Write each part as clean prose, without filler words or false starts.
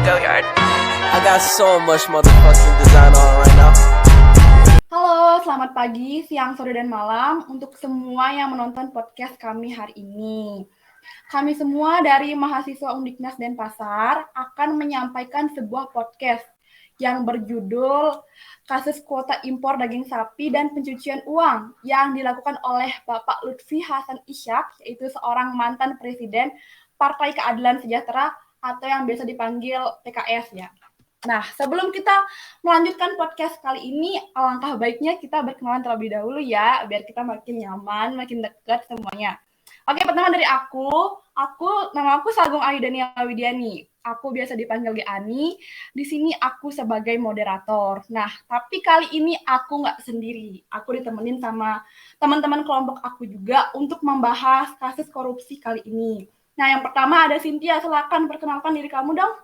Go yard. I got so much motherfucking design on right now. Halo, selamat pagi, siang, sore, dan malam untuk semua yang menonton podcast kami hari ini. Kami semua dari mahasiswa Undiknas Denpasar akan menyampaikan sebuah podcast yang berjudul Kasus Kuota Impor Daging Sapi dan Pencucian Uang yang dilakukan oleh Bapak Lutfi Hasan Ishak, yaitu seorang mantan presiden Partai Keadilan Sejahtera atau yang biasa dipanggil PKS ya. Nah, sebelum kita melanjutkan podcast kali ini, alangkah baiknya kita berkenalan terlebih dahulu ya, biar kita makin nyaman, makin dekat semuanya. Oke, pertama dari nama aku Sagung Aidania Widiani. Aku biasa dipanggil Ani. Di sini aku sebagai moderator. Nah, tapi kali ini aku nggak sendiri. Aku ditemenin sama teman-teman kelompok aku juga untuk membahas kasus korupsi kali ini. Nah, yang pertama ada Cynthia. Silakan perkenalkan diri kamu dong.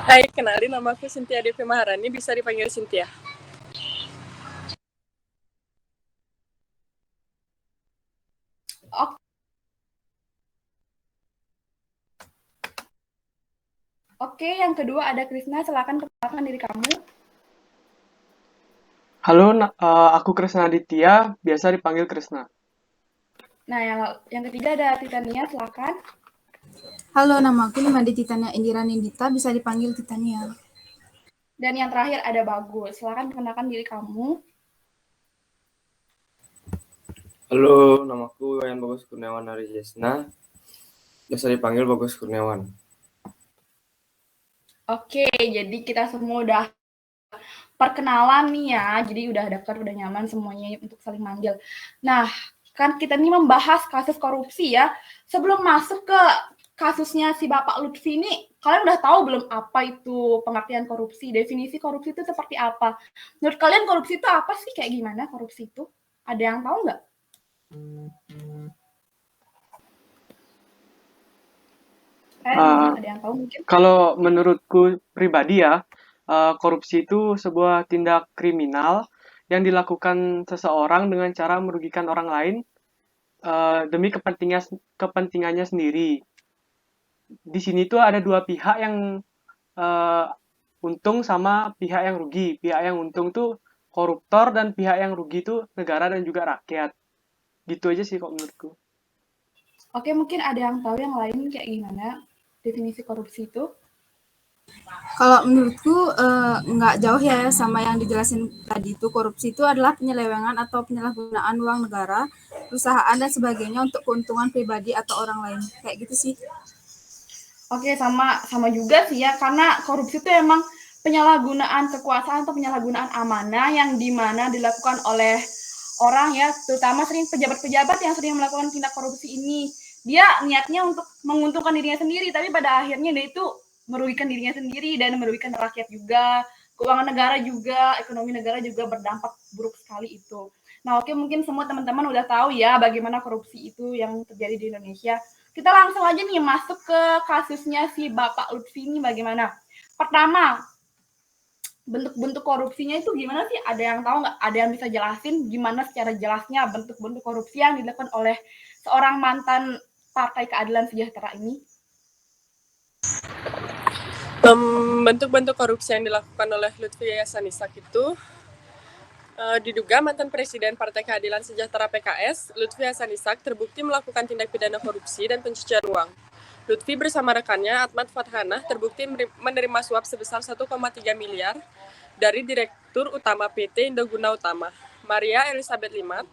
Hai, kenalin nama aku Cynthia Devi Maharani, bisa dipanggil Cynthia. Oke, yang kedua ada Krisna. Silakan perkenalkan diri kamu. Halo, aku Krisna Aditya, biasa dipanggil Krisna. Nah, yang ketiga ada Titania. Silakan. Halo, nama aku Nimade Titania Indira Nindita, bisa dipanggil Titania. Dan yang terakhir ada Bagus. Silakan perkenalkan diri kamu. Halo, namaku Wayan Bagus Kurniawan Arijesna, biasa dipanggil Bagus Kurniawan. Oke, jadi kita semua udah perkenalan nih ya, jadi udah dekat, udah nyaman semuanya untuk saling manggil. Nah, kan kita nih membahas kasus korupsi ya. Sebelum masuk ke kasusnya si Bapak Lutfi ini, kalian udah tahu belum apa itu pengertian korupsi? Definisi korupsi itu seperti apa? Menurut kalian korupsi itu apa sih? Kayak gimana korupsi itu? Ada yang tahu nggak? Ada yang tahu mungkin? Kalau menurutku pribadi ya, korupsi itu sebuah tindak kriminal yang dilakukan seseorang dengan cara merugikan orang lain demi kepentingannya sendiri. Di sini tuh ada dua pihak yang untung sama pihak yang rugi. Pihak yang untung tuh koruptor dan pihak yang rugi tuh negara dan juga rakyat. Gitu aja sih kok menurutku. Oke, mungkin ada yang tahu yang lain kayak gimana definisi korupsi itu? Kalau menurutku nggak jauh ya sama yang dijelasin tadi itu. Korupsi itu adalah penyelewengan atau penyalahgunaan uang negara, perusahaan dan sebagainya untuk keuntungan pribadi atau orang lain. Kayak gitu sih. Oke, sama juga sih ya, karena korupsi itu emang penyalahgunaan kekuasaan atau penyalahgunaan amanah yang dimana dilakukan oleh orang ya, terutama sering pejabat-pejabat yang sering melakukan tindak korupsi ini. Dia niatnya untuk menguntungkan dirinya sendiri, tapi pada akhirnya dia itu merugikan dirinya sendiri dan merugikan rakyat juga, keuangan negara juga, ekonomi negara juga berdampak buruk sekali itu. Nah, oke, mungkin semua teman-teman udah tahu ya bagaimana korupsi itu yang terjadi di Indonesia. Kita langsung aja nih masuk ke kasusnya si Bapak Lutfi ini bagaimana. Pertama, bentuk-bentuk korupsinya itu gimana sih? Ada yang tahu nggak? Ada yang bisa jelasin gimana secara jelasnya bentuk-bentuk korupsi yang dilakukan oleh seorang mantan Partai Keadilan Sejahtera ini? Bentuk-bentuk korupsi yang dilakukan oleh Lutfi Hasan Ishak itu diduga mantan Presiden Partai Keadilan Sejahtera PKS, Lutfi Hasan Ishak, terbukti melakukan tindak pidana korupsi dan pencucian uang. Lutfi bersama rekannya Atmat Fathanah terbukti menerima suap sebesar 1,3 miliar dari Direktur Utama PT Indoguna Utama, Maria Elizabeth Limat,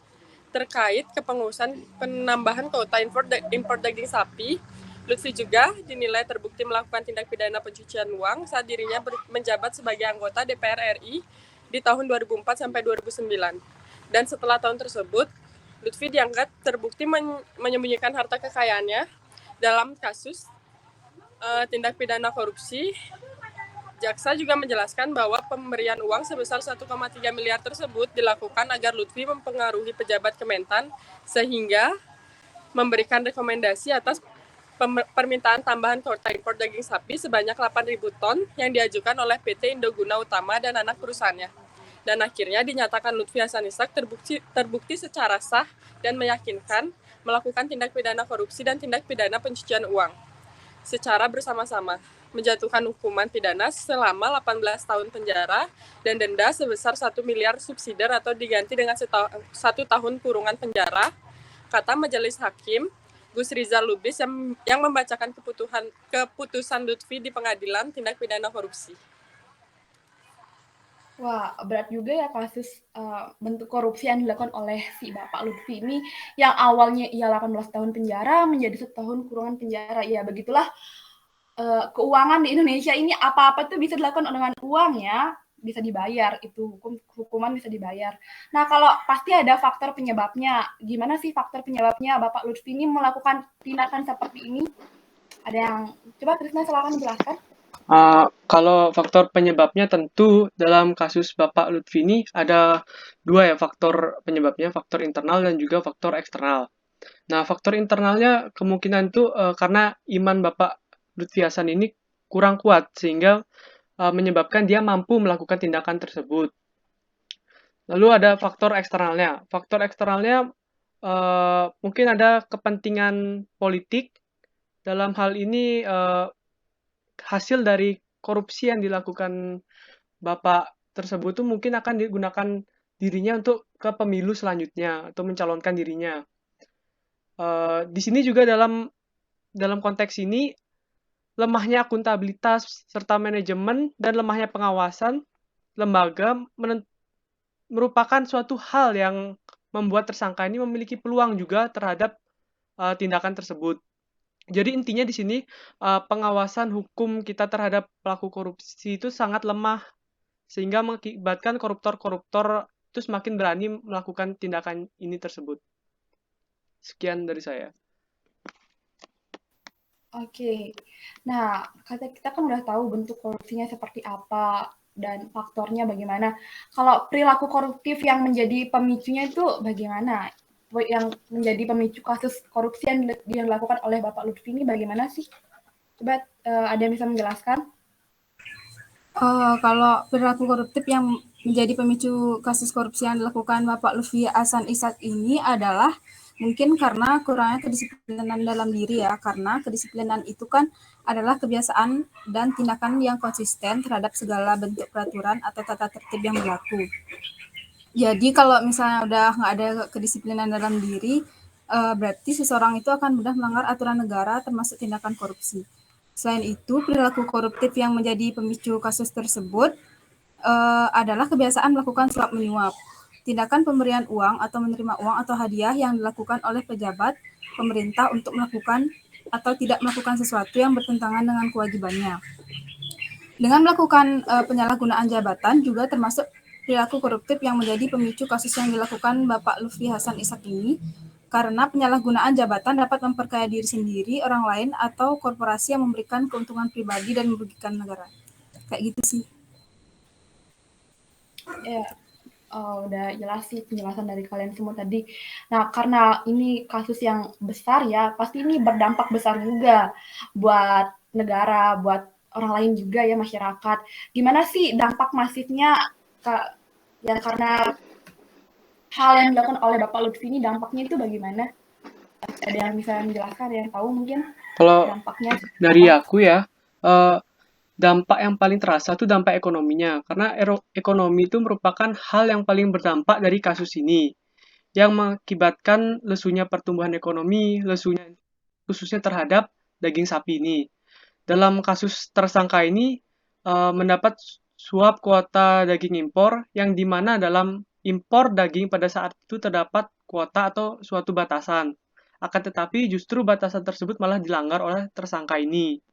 terkait kepengurusan penambahan kuota impor daging sapi. Lutfi juga dinilai terbukti melakukan tindak pidana pencucian uang saat dirinya menjabat sebagai anggota DPR RI di tahun 2004 sampai 2009. Dan setelah tahun tersebut, Lutfi dianggap terbukti menyembunyikan harta kekayaannya dalam kasus tindak pidana korupsi. Jaksa juga menjelaskan bahwa pemberian uang sebesar 1,3 miliar tersebut dilakukan agar Lutfi mempengaruhi pejabat Kementan sehingga memberikan rekomendasi atas permintaan tambahan kuota impor daging sapi sebanyak 8.000 ton yang diajukan oleh PT Indoguna Utama dan anak perusahaannya. Dan akhirnya dinyatakan Lutfi Hasan Ishak terbukti secara sah dan meyakinkan melakukan tindak pidana korupsi dan tindak pidana pencucian uang. secara bersama-sama, menjatuhkan hukuman pidana selama 18 tahun penjara dan denda sebesar 1 miliar subsidiar atau diganti dengan 1 tahun kurungan penjara, kata Majelis Hakim Gus Rizal Lubis yang membacakan keputusan Lutfi di Pengadilan Tindak Pidana Korupsi. Wah, berat juga ya kasus bentuk korupsi yang dilakukan oleh si Bapak Lutfi ini, yang awalnya ia 18 tahun penjara menjadi 1 tahun kurungan penjara. Ya, begitulah keuangan di Indonesia ini, apa-apa tuh bisa dilakukan dengan uang ya, bisa dibayar, itu hukuman bisa dibayar. Nah, kalau pasti ada faktor penyebabnya. Gimana sih faktor penyebabnya Bapak Lutfi ini melakukan tindakan seperti ini? Ada yang coba Krisna silakan jelaskan. Kalau faktor penyebabnya tentu dalam kasus Bapak Lutfi ini ada 2 ya faktor penyebabnya, faktor internal dan juga faktor eksternal. Nah, faktor internalnya kemungkinan itu karena iman Bapak Lutfi Hasan ini kurang kuat sehingga menyebabkan dia mampu melakukan tindakan tersebut. Lalu ada faktor eksternalnya. Faktor eksternalnya mungkin ada kepentingan politik. Dalam hal ini hasil dari korupsi yang dilakukan Bapak tersebut tuh mungkin akan digunakan dirinya untuk ke pemilu selanjutnya atau mencalonkan dirinya. Di sini juga dalam konteks ini lemahnya akuntabilitas serta manajemen dan lemahnya pengawasan lembaga merupakan suatu hal yang membuat tersangka ini memiliki peluang juga terhadap tindakan tersebut. Jadi intinya di sini pengawasan hukum kita terhadap pelaku korupsi itu sangat lemah sehingga mengakibatkan koruptor-koruptor itu semakin berani melakukan tindakan ini tersebut. Sekian dari saya. Oke. Nah, kita kan udah tahu bentuk korupsinya seperti apa dan faktornya bagaimana. Kalau perilaku koruptif yang menjadi pemicunya itu bagaimana? Yang menjadi pemicu kasus korupsi yang dilakukan oleh Bapak Lutfi ini bagaimana sih? Coba ada yang bisa menjelaskan? Kalau perilaku koruptif yang menjadi pemicu kasus korupsi yang dilakukan Bapak Lutfi Hasan Ishak ini adalah mungkin karena kurangnya kedisiplinan dalam diri ya, karena kedisiplinan itu kan adalah kebiasaan dan tindakan yang konsisten terhadap segala bentuk peraturan atau tata tertib yang berlaku. Jadi kalau misalnya udah nggak ada kedisiplinan dalam diri, berarti seseorang itu akan mudah melanggar aturan negara termasuk tindakan korupsi. Selain itu, perilaku koruptif yang menjadi pemicu kasus tersebut adalah kebiasaan melakukan suap menyuap. Tindakan pemberian uang atau menerima uang atau hadiah yang dilakukan oleh pejabat pemerintah untuk melakukan atau tidak melakukan sesuatu yang bertentangan dengan kewajibannya. Dengan melakukan penyalahgunaan jabatan juga termasuk perilaku koruptif yang menjadi pemicu kasus yang dilakukan Bapak Lutfi Hasan Ishak ini, karena penyalahgunaan jabatan dapat memperkaya diri sendiri, orang lain, atau korporasi yang memberikan keuntungan pribadi dan merugikan negara. Kayak gitu sih. Ya, udah jelas sih penjelasan dari kalian semua tadi. Nah, karena ini kasus yang besar ya, pasti ini berdampak besar juga buat negara, buat orang lain juga ya, masyarakat. Gimana sih dampak masifnya ya karena hal yang dilakukan oleh Bapak Lutfi ini, dampaknya itu bagaimana? Ada yang bisa menjelaskan, yang tahu mungkin Kalau dampaknya? dari aku ya, dampak yang paling terasa itu dampak ekonominya. Karena ekonomi itu merupakan hal yang paling berdampak dari kasus ini. Yang mengakibatkan lesunya pertumbuhan ekonomi, lesunya khususnya terhadap daging sapi ini. Dalam kasus tersangka ini mendapat suap kuota daging impor yang dimana dalam impor daging pada saat itu terdapat kuota atau suatu batasan. Akan tetapi justru batasan tersebut malah dilanggar oleh tersangka ini.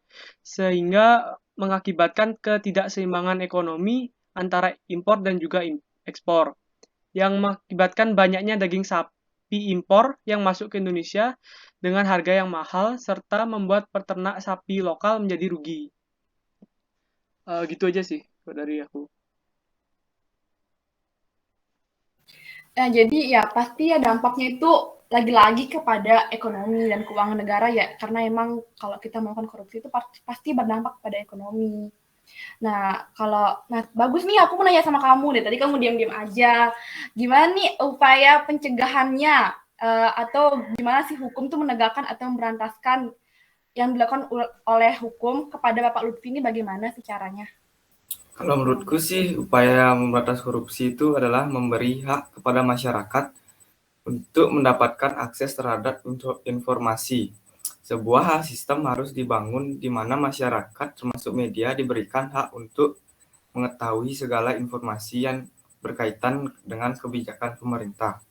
Sehingga mengakibatkan ketidakseimbangan ekonomi antara impor dan juga ekspor. Yang mengakibatkan banyaknya daging sapi impor yang masuk ke Indonesia dengan harga yang mahal serta membuat peternak sapi lokal menjadi rugi. Gitu aja sih dari aku. Nah, jadi ya pasti ya dampaknya itu lagi-lagi kepada ekonomi dan keuangan negara ya, karena emang kalau kita melakukan korupsi itu pasti berdampak pada ekonomi. Nah, bagus nih, aku mau nanya sama kamu deh. Tadi kamu diam-diam aja. Gimana nih upaya pencegahannya atau gimana sih hukum tuh menegakkan atau memberantaskan yang dilakukan oleh hukum kepada Bapak Lutfi ini bagaimana sih caranya? Kalau menurutku sih upaya memberantas korupsi itu adalah memberi hak kepada masyarakat untuk mendapatkan akses terhadap informasi. Sebuah sistem harus dibangun di mana masyarakat termasuk media diberikan hak untuk mengetahui segala informasi yang berkaitan dengan kebijakan pemerintah.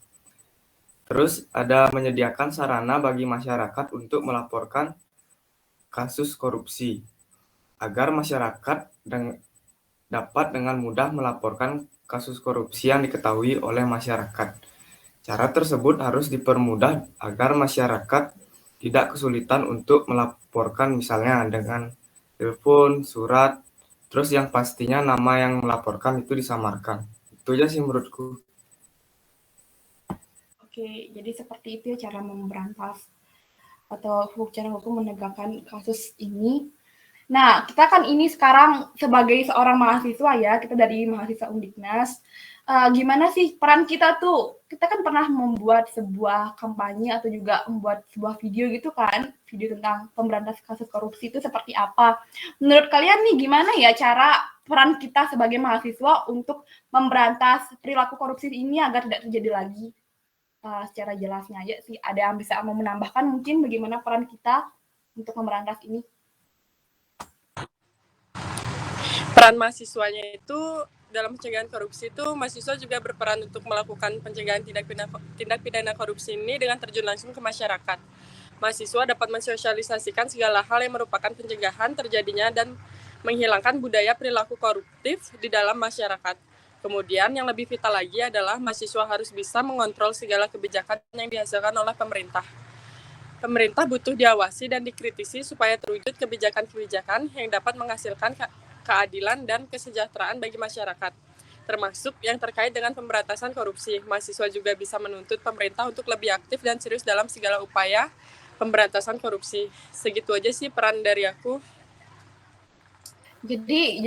Terus ada menyediakan sarana bagi masyarakat untuk melaporkan kasus korupsi agar masyarakat dapat dengan mudah melaporkan kasus korupsi yang diketahui oleh masyarakat. Cara tersebut harus dipermudah agar masyarakat tidak kesulitan untuk melaporkan misalnya dengan telepon, surat, terus yang pastinya nama yang melaporkan itu disamarkan. Itu aja sih menurutku. Oke, jadi seperti itu ya cara memberantas atau cara hukum menegakkan kasus ini. Nah, kita kan ini sekarang sebagai seorang mahasiswa ya, kita dari mahasiswa Undiknas. Gimana sih peran kita tuh? Kita kan pernah membuat sebuah kampanye atau juga membuat sebuah video gitu kan, video tentang pemberantasan kasus korupsi itu seperti apa. Menurut kalian nih gimana ya cara peran kita sebagai mahasiswa untuk memberantas perilaku korupsi ini agar tidak terjadi lagi? Secara jelasnya aja sih. Ada yang bisa mau menambahkan mungkin bagaimana peran kita untuk memberantas ini? Peran mahasiswanya itu dalam pencegahan korupsi itu mahasiswa juga berperan untuk melakukan pencegahan tindak pidana korupsi ini dengan terjun langsung ke masyarakat. Mahasiswa dapat mensosialisasikan segala hal yang merupakan pencegahan terjadinya dan menghilangkan budaya perilaku koruptif di dalam masyarakat. Kemudian yang lebih vital lagi adalah mahasiswa harus bisa mengontrol segala kebijakan yang dihasilkan oleh pemerintah. Pemerintah butuh diawasi dan dikritisi supaya terwujud kebijakan-kebijakan yang dapat menghasilkan keadilan dan kesejahteraan bagi masyarakat, termasuk yang terkait dengan pemberantasan korupsi. Mahasiswa juga bisa menuntut pemerintah untuk lebih aktif dan serius dalam segala upaya pemberantasan korupsi. Segitu aja sih peran dari aku. Jadi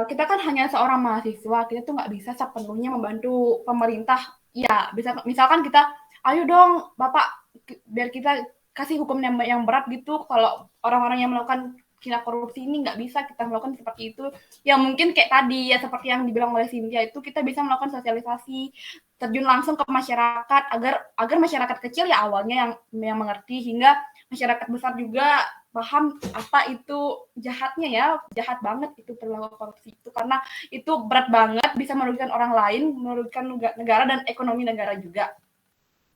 kita kan hanya seorang mahasiswa, kita tuh nggak bisa sepenuhnya membantu pemerintah. Ya, bisa misalkan kita, ayo dong Bapak, biar kita kasih hukum yang berat gitu. Kalau orang-orang yang melakukan tindak korupsi ini nggak bisa kita melakukan seperti itu. Ya mungkin kayak tadi ya seperti yang dibilang oleh Cynthia itu kita bisa melakukan sosialisasi, terjun langsung ke masyarakat agar masyarakat kecil ya awalnya yang mengerti hingga masyarakat besar juga paham apa itu jahatnya ya, jahat banget itu perilaku korupsi itu karena itu berat banget bisa merugikan orang lain, merugikan negara dan ekonomi negara juga.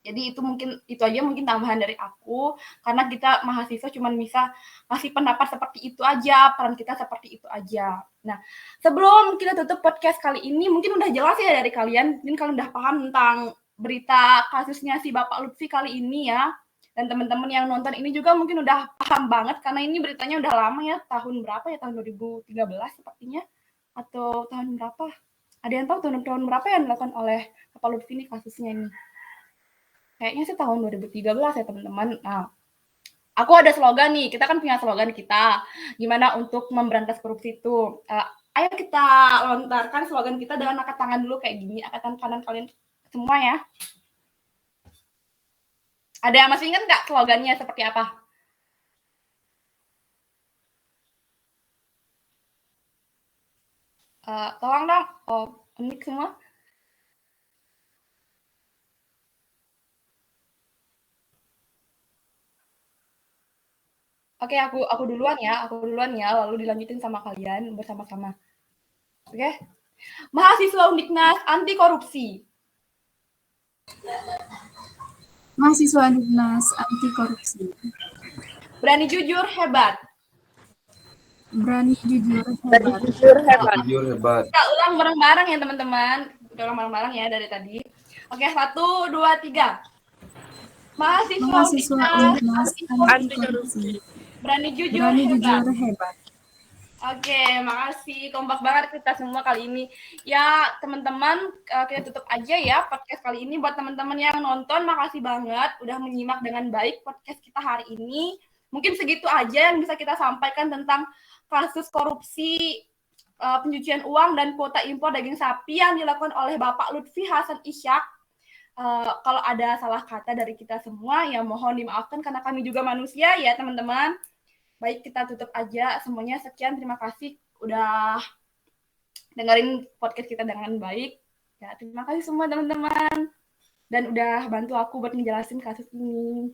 Jadi itu aja mungkin tambahan dari aku karena kita mahasiswa cuma bisa kasih pendapat seperti itu aja, peran kita seperti itu aja. Nah, sebelum kita tutup podcast kali ini mungkin udah jelas ya dari kalian, mungkin kalian udah paham tentang berita kasusnya si Bapak Lutfi kali ini ya. Dan teman-teman yang nonton ini juga mungkin udah paham banget karena ini beritanya udah lama ya, tahun berapa ya, tahun 2013 sepertinya atau tahun berapa? Ada yang tahu tahun berapa yang dilakukan oleh Bapak Lutfi ini kasusnya ini? Kayaknya sih tahun 2013 ya teman-teman. Nah, aku ada slogan nih, kita kan punya slogan kita. Gimana untuk memberantas korupsi itu? Ayo kita lontarkan slogan kita dengan angkat tangan dulu kayak gini, angkatan kanan kalian semua ya. Ada yang masih ingat nggak slogannya seperti apa? Tolong dong, unik semua. Oke, aku duluan ya, lalu dilanjutin sama kalian bersama-sama. Oke? Mahasiswa Undiknas anti korupsi. Mahasiswa Undiknas anti korupsi. Berani jujur hebat. Berani jujur hebat. Jujur hebat. Kita ulang bareng-bareng ya teman-teman. Kita ulang bareng-bareng ya dari tadi. Oke, 1, 2, 3. Mahasiswa Undiknas anti korupsi. Berani jujur hebat. Oke, makasih. Kompak banget kita semua kali ini. Ya, teman-teman, kita tutup aja ya podcast kali ini. Buat teman-teman yang nonton, makasih banget udah menyimak dengan baik podcast kita hari ini. Mungkin segitu aja yang bisa kita sampaikan tentang kasus korupsi pencucian uang dan kuota impor daging sapi yang dilakukan oleh Bapak Lutfi Hasan Ishak. Kalau ada salah kata dari kita semua, ya mohon dimaafkan karena kami juga manusia ya teman-teman. Baik, kita tutup aja semuanya. Sekian, terima kasih udah dengerin podcast kita dengan baik. Ya, terima kasih semua teman-teman. Dan udah bantu aku buat ngejelasin kasus ini.